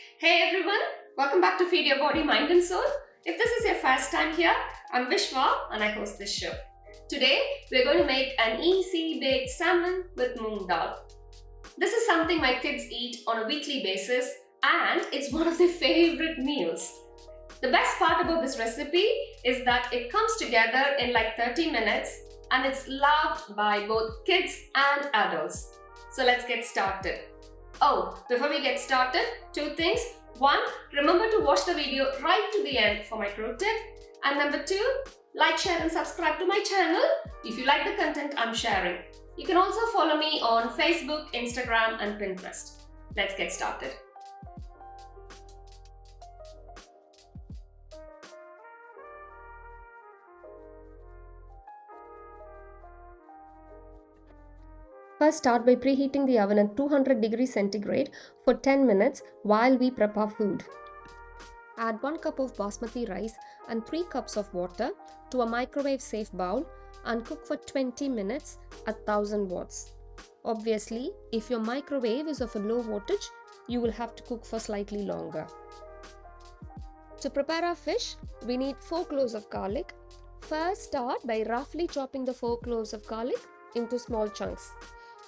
Hey everyone, welcome back to Feed Your Body, Mind and Soul. If this is your first time here, I'm Vishwa and I host this show. Today, we're going to make an easy baked salmon with moong dal. This is something my kids eat on a weekly basis and it's one of their favorite meals. The best part about this recipe is that it comes together in like 30 minutes and it's loved by both kids and adults. So let's get started. Oh, before we get started, two things. One, remember to watch the video right to the end for my pro tip. And number two, like, share and subscribe to my channel if you like the content I'm sharing. You can also follow me on Facebook, Instagram and Pinterest. Let's get started. First, start by preheating the oven at 200 degrees centigrade for 10 minutes while we prep our food. Add 1 cup of basmati rice and 3 cups of water to a microwave-safe bowl and cook for 20 minutes at 1000 watts. Obviously, if your microwave is of a low wattage, you will have to cook for slightly longer. To prepare our fish, we need 4 cloves of garlic. First, start by roughly chopping the 4 cloves of garlic into small chunks.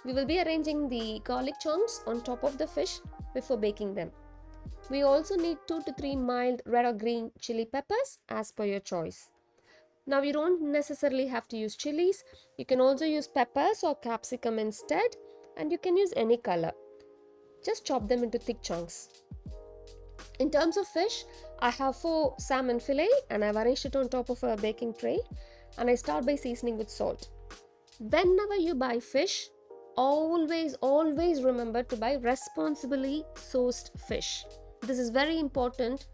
We will be arranging the garlic chunks on top of the fish before baking them. We also need 2 to 3 mild red or green chili peppers as per your choice. Now you don't necessarily have to use chilies. You can also use peppers or capsicum instead, and you can use any color. Just chop them into thick chunks. In terms of fish, I have 4 salmon fillet and I've arranged it on top of a baking tray, and I start by seasoning with salt. Whenever you buy fish, always remember to buy responsibly sourced fish. This is very important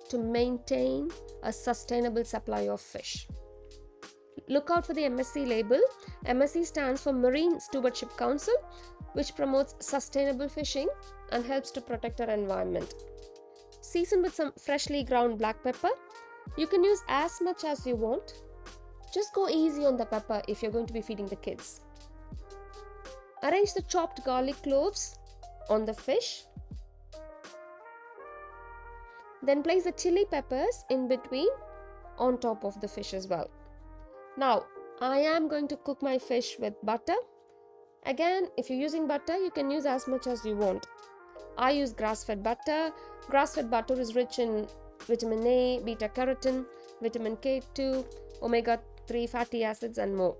to maintain a sustainable supply of fish. Look out for the MSC label. MSC stands for Marine Stewardship Council, which promotes sustainable fishing and helps to protect our environment. Season with some freshly ground black pepper. You can use as much as you want. Just go easy on the pepper if you're going to be feeding the kids. Arrange the chopped garlic cloves on the fish. Then place the chili peppers in between on top of the fish as well. Now, I am going to cook my fish with butter. Again, if you're using butter, you can use as much as you want. I use grass-fed butter. Grass-fed butter is rich in vitamin A, beta-carotene, vitamin K2, omega-3 fatty acids and more.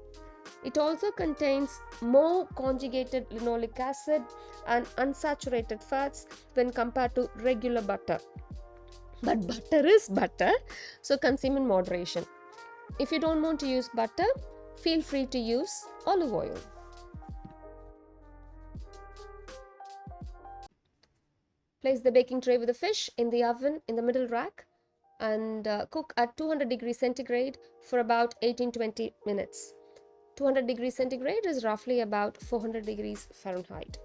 It also contains more conjugated linoleic acid and unsaturated fats when compared to regular butter. But butter is butter, so consume in moderation. If you don't want to use butter, feel free to use olive oil. Place the baking tray with the fish in the oven in the middle rack and cook at 200 degrees centigrade for about 18-20 minutes. 200 degrees centigrade is roughly about 400 degrees Fahrenheit.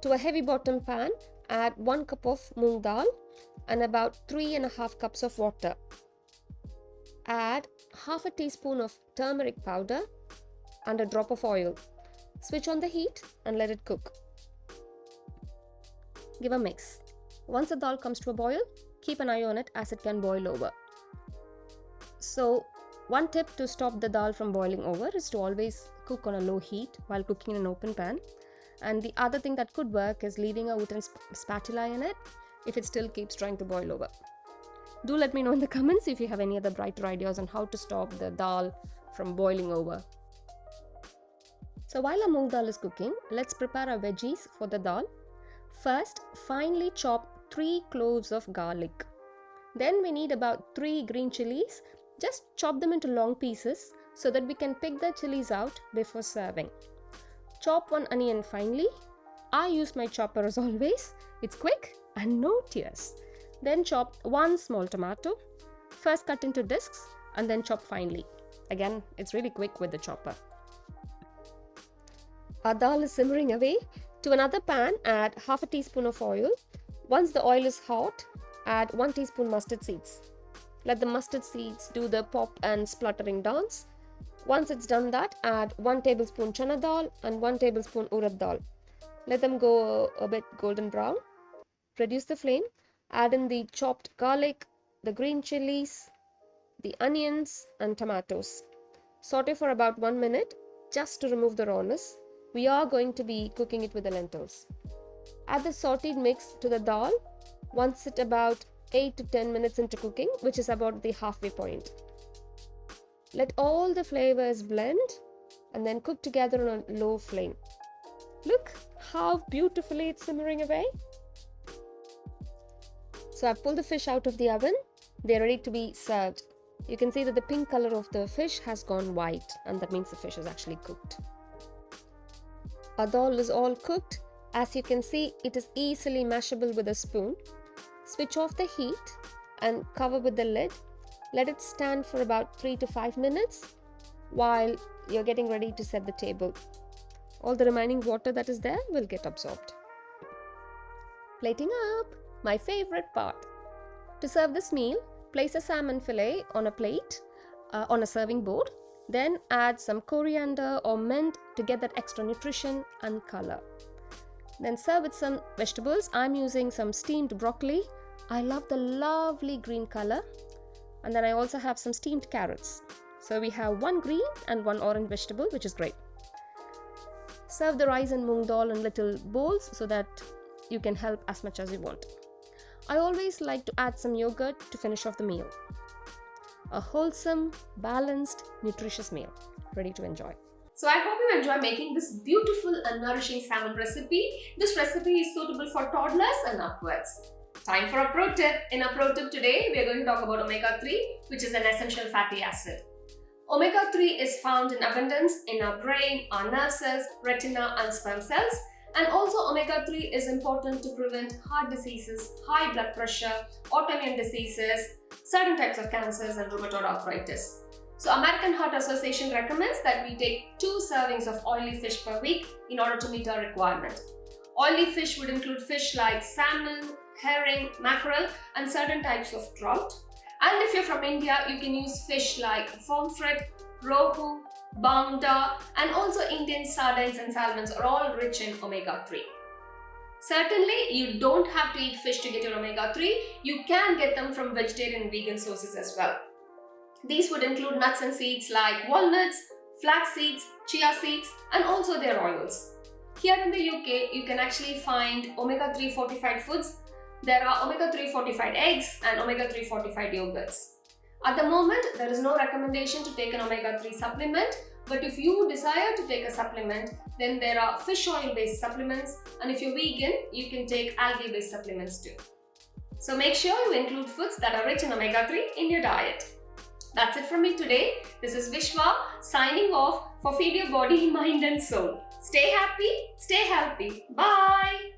To a heavy bottom pan, add 1 cup of moong dal and about 3.5 cups of water. Add half a teaspoon of turmeric powder and a drop of oil. Switch on the heat and let it cook. Give a mix. Once the dal comes to a boil, keep an eye on it as it can boil over. So, one tip to stop the dal from boiling over is to always cook on a low heat while cooking in an open pan. And the other thing that could work is leaving a wooden spatula in it if it still keeps trying to boil over. Do let me know in the comments if you have any other brighter ideas on how to stop the dal from boiling over. So while our moong dal is cooking, let's prepare our veggies for the dal. First, finely chop 3 cloves of garlic. Then we need about 3 green chilies. Just chop them into long pieces so that we can pick the chilies out before serving. Chop 1 onion finely. I use my chopper as always. It's quick and no tears. Then chop 1 small tomato. First cut into discs and then chop finely. Again, it's really quick with the chopper. Our dal is simmering away. To another pan, add half a teaspoon of oil. Once the oil is hot, add 1 teaspoon mustard seeds. Let the mustard seeds do the pop and spluttering dance. Once it's done that, add 1 tablespoon chana dal and 1 tablespoon urad dal. Let them go a bit golden brown. Reduce the flame, add in the chopped garlic, the green chilies, the onions and tomatoes. Saute for about 1 minute just to remove the rawness. We are going to be cooking it with the lentils. Add the sauteed mix to the dal once it about 8 to 10 minutes into cooking, which is about the halfway point. Let all the flavors blend and then cook together on a low flame. Look how beautifully it's simmering away. So I've pulled the fish out of the oven. They're ready to be served. You can see that the pink color of the fish has gone white, and that means the fish is actually cooked. Our dal is all cooked. As you can see, it is easily mashable with a spoon. Switch off the heat and cover with the lid. Let it stand for about 3 to 5 minutes while you're getting ready to set the table. All the remaining water that is there will get absorbed. Plating up, my favorite part. To serve this meal, place a salmon fillet on a plate, on a serving board. Then add some coriander or mint to get that extra nutrition and color. Then serve with some vegetables. I'm using some steamed broccoli. I love the lovely green color. And then I also have some steamed carrots. So we have one green and one orange vegetable, which is great. Serve the rice and moong dal in little bowls so that you can help as much as you want. I always like to add some yogurt to finish off the meal. A wholesome, balanced, nutritious meal, ready to enjoy. So I hope you enjoy making this beautiful and nourishing salmon recipe. This recipe is suitable for toddlers and upwards. Time for a pro tip. In our pro tip today, we are going to talk about omega-3, which is an essential fatty acid. Omega-3 is found in abundance in our brain, our nerve cells, retina and sperm cells. And also omega-3 is important to prevent heart diseases, high blood pressure, autoimmune diseases, certain types of cancers and rheumatoid arthritis. So American Heart Association recommends that we take 2 servings of oily fish per week in order to meet our requirement. Oily fish would include fish like salmon, herring, mackerel and certain types of trout. And if you're from India, you can use fish like pomfret, rohu, bangda and also Indian sardines and salmons are all rich in omega-3. Certainly, you don't have to eat fish to get your omega-3. You can get them from vegetarian and vegan sources as well. These would include nuts and seeds like walnuts, flax seeds, chia seeds and also their oils. Here in the UK, you can actually find omega-3 fortified foods. There are omega-3 fortified eggs and omega-3 fortified yogurts. At the moment, there is no recommendation to take an omega-3 supplement, but if you desire to take a supplement, then there are fish oil based supplements, and if you're vegan, you can take algae based supplements too. So make sure you include foods that are rich in omega-3 in your diet. That's it from me today. This is Vishwa signing off for Feed Your Body, Mind and Soul. Stay happy, stay healthy. Bye!